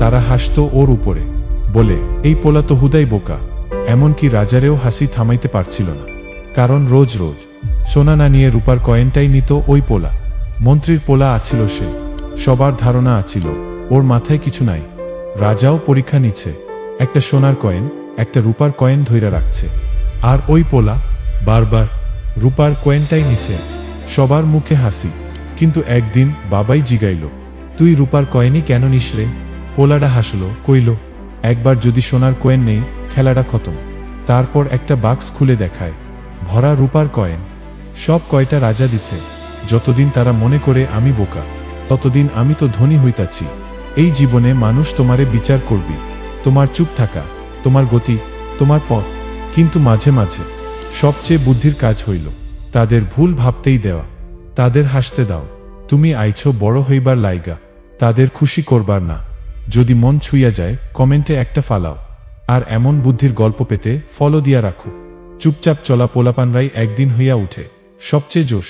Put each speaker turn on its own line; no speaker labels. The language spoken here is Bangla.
তারা হাসত ওর উপরে, বলে, এই পোলা তো হুদাই বোকা। এমনকি রাজারেও হাসি থামাইতে পারছিল না, কারণ রোজ রোজ সোনা না নিয়ে রূপার কয়েনটাই নিত ওই পোলা। মন্ত্রীর পোলা আছিল সে, সবার ধারণা আছিল ওর মাথায় কিছু নাই। রাজাও পরীক্ষা নিচ্ছে, একটা সোনার কয়েন, একটা রূপার কয়েন ধইরা রাখছে, আর ওই পোলা বারবার রূপার কয়েনটাই নিচ্ছে। সবার মুখে হাসি, কিন্তু একদিন বাবাই জিগাইল, তুই রূপার কয়েনই কেন নিস রে? পোলাটা হাসল, কইল, একবার যদি সোনার কয়েন নেই খেলাটা খতম। তারপর একটা বাক্স খুলে দেখায়, ভরা রূপার কয়েন। সব কয়টা রাজা দিছে। যতদিন তারা মনে করে আমি বোকা, ততদিন আমি তো ধনী হইতাছি। এই জীবনে মানুষ তোমারে বিচার করবি, তোমার চুপ থাকা, তোমার গতি, তোমার পথ। কিন্তু মাঝে মাঝে সবচেয়ে বুদ্ধির কাজ হইল তাদের ভুল ভাবতেই দেওয়া। তাদের হাসতে দাও, তুমি আইছো বড় হইবার লাইগা, তাদের খুশি করবার না। যদি মন ছুঁইয়া যায় কমেন্টে একটা ফালাও, আর এমন বুদ্ধির গল্প পেতে ফলো দিয়া রাখো। চুপচাপ চলা পোলাপানরাই একদিন হইয়া উঠে সবচেয়ে জোশ।